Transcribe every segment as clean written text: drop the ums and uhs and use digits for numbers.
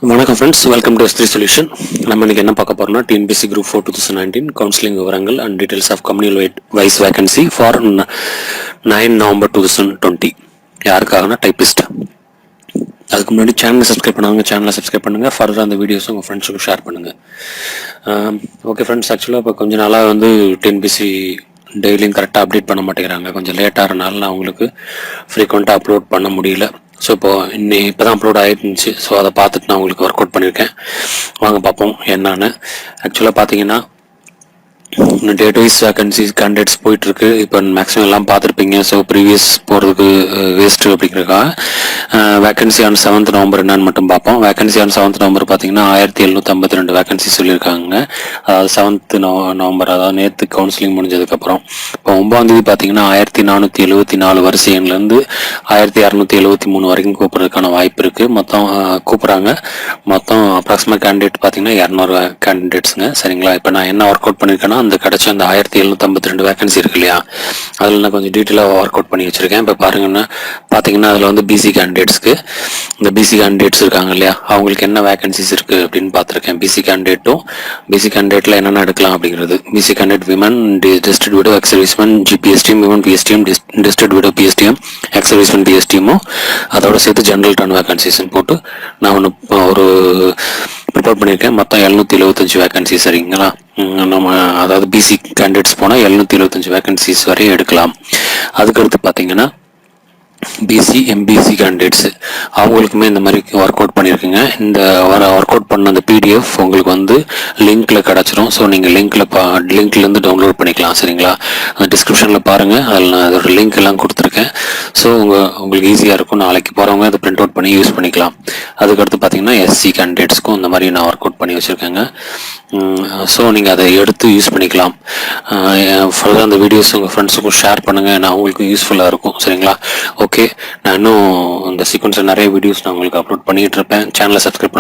வணக்கம் friends, welcome to S3 solution. நம்ம இன்னைக்கு என்ன பார்க்க போறோம்னா டிஎன்பிஎஸ்சி குரூப் 4 2019 கவுன்சிலிங் விவரங்கள் and details of communal wise vacancy for 9 November 2020. யாருக்காகனா டைப்பிஸ்ட். அதுக்கு முன்னாடி சேனலை சப்ஸ்கிரைப் பண்ணுவாங்க, சேனலை சப்ஸ்கிரைப் பண்ணுங்கள். ஃபர்தர் அந்த வீடியோஸ் உங்கள் ஃப்ரெண்ட்ஸுக்கும் ஷேர் பண்ணுங்கள். ஓகே ஃப்ரெண்ட்ஸ், ஆக்சுவலாக இப்போ கொஞ்ச நாளாக வந்து டிஎன்பிஎஸ்சி டெய்லியும் கரெக்டாக அப்டேட் பண்ண மாட்டேங்கிறாங்க. கொஞ்சம் லேட்டாகிறனால நான் உங்களுக்கு ஃப்ரீக்வெண்ட்டாக அப்லோட் பண்ண முடியல. ஸோ இப்போ தான் அப்லோட் ஆகிருந்துச்சு. ஸோ அதை பார்த்துட்டு நான் உங்களுக்கு ஒர்க் அவுட் பண்ணியிருக்கேன். வாங்க பார்ப்போம் என்னன்னு. ஆக்சுவலாக பார்த்தீங்கன்னா டேட் வைஸ் வேகன்சிஸ் கேண்டிடேட்ஸ் போயிட்டுருக்கு. இப்போ மேக்ஸிமம் எல்லாம் பார்த்துருப்பீங்க. ஸோ ப்ரீவியஸ் போகிறதுக்கு வேஸ்ட்டு அப்படிங்கிறக்காக வேகன்சி ஆன் 7th நவம்பர் என்னன்னு மட்டும் பார்ப்போம். வேகன்சி ஆன் 7th நவம்பர் பார்த்தீங்கன்னா 1752 வேகன்சி சொல்லியிருக்காங்க. அதாவது 7th நவம்பர், அதாவது நேற்று கவுன்சிலிங் முடிஞ்சதுக்கப்புறம். இப்போ 9ஆம் தேதி பார்த்தீங்கன்னா 1474 வரிசை எண்லேருந்து 1673 வரைக்கும் கூப்பிட்றதுக்கான வாய்ப்பு இருக்குது. மொத்தம் கூப்பிட்றாங்க. மொத்தம் அப்ராக்சிமேட் கேண்டிடேட் பார்த்தீங்கன்னா 200 கேண்டிடேட்ஸுங்க. சரிங்களா? இப்போ நான் என்ன ஒர்க் அவுட் பண்ணியிருக்கேன்னா அந்த கிடச்ச அந்த 1752 வேகன்சி இருக்கு இல்லையா, அதில் நான் கொஞ்சம் டீட்டெயிலாக ஒர்க் அவுட் பண்ணி வச்சுருக்கேன். இப்போ பார்த்தீங்கன்னா அதில் வந்து பிசி கேண்டிடேட்ஸ்க்கு, இந்த பிசி கேண்டிடேட்ஸ் இருக்காங்க இல்லையா, அவங்களுக்கு என்ன வேகன்சிஸ் இருக்குது அப்படின்னு பார்த்துருக்கேன். பிசி கேண்டிடேட்டில் என்னென்ன எடுக்கலாம் அப்படிங்கிறது. BC candidate women, district widow, ex serviceman, GPSTM, women PSTM, district widow PSTM, ex serviceman பிஎஸ்டிஎம்மோ, அதோட சேர்த்து ஜென்ரல் டர்ன் வேகன்சிஸ்ன்னு போட்டு நான் ஒரு ப்ரிப்பேர் பண்ணியிருக்கேன். மொத்தம் 775 வேகன்சி. சரிங்களா? நம்ம அதாவது பிசி கேண்டிடேட்ஸ் போனால் 775 வேகன்சிஸ் வரையும் எடுக்கலாம். அதுக்கடுத்து பார்த்தீங்கன்னா பிசி எம்பிசி கேண்டிடேட்ஸு அவங்களுக்குமே இந்த மாதிரி ஒர்க் அவுட் பண்ணியிருக்குங்க. இந்த ஒர்க் அவுட் பண்ண அந்த பிடிஎஃப் உங்களுக்கு வந்து லிங்க்கில் கிடச்சிரும். ஸோ நீங்கள் லிங்க்லேருந்து டவுன்லோட் பண்ணிக்கலாம். சரிங்களா? அந்த டிஸ்கிரிப்ஷனில் பாருங்கள், அதில் நான் அதோட லிங்க் எல்லாம் கொடுத்துருக்கேன். ஸோ உங்களுக்கு ஈஸியாக இருக்கும். நாளைக்கு போகிறவங்க அதை பிரிண்ட் அவுட் பண்ணி யூஸ் பண்ணிக்கலாம். அதுக்கடுத்து பார்த்தீங்கன்னா எஸ்சி கேண்டிடேட்ஸ்க்கும் இந்த மாதிரி நான் ஒர்க் அவுட் பண்ணி வச்சுருக்கேங்க. ஸோ நீங்கள் அதை எடுத்து யூஸ் பண்ணிக்கலாம். ஃபர்தர் அந்த வீடியோஸ் உங்கள் ஃப்ரெண்ட்ஸுக்கும் ஷேர் பண்ணுங்கள், நான் அவங்களுக்கும் யூஸ்ஃபுல்லாக இருக்கும். சரிங்களா? ஓகே, நான் இன்னும் இந்த சீக்வன்ஸில் நிறைய வீடியோஸ் நான் உங்களுக்கு அப்லோட் பண்ணிகிட்டு இருப்பேன். சேனலை சப்ஸ்கிரைப்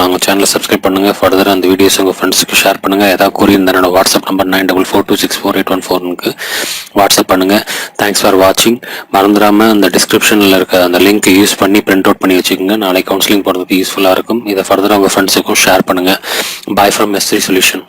பண்ணுங்கள். ஃபர்தர் அந்த வீடியோஸ் உங்கள் ஃப்ரெண்ட்ஸுக்கு ஷேர் பண்ணுங்கள். ஏதாவது கூறி இருந்தால் என்னோட வாட்ஸ்அப் நம்பர் 9442648114 வாட்ஸ்அப் பண்ணுங்கள். தேங்க்ஸ் ஃபார் வாட்சிங். மறந்துடாமல் அந்த டிஸ்கிரிப்ஷனில் இருக்க அந்த லிங்க்கை யூஸ் பண்ணி பிரிண்ட் அவுட் பண்ணி வச்சுக்கோங்க. நாளைக்கு கவுன்சிலிங் போகிறதுக்கு யூஸ்ஃபுல்லாக இருக்கும். இதை ஃபர்தராக உங்கள் ஃப்ரெண்ட்ஸுக்கும் ஷேர் பண்ணுங்கள். Bye from S3 solution.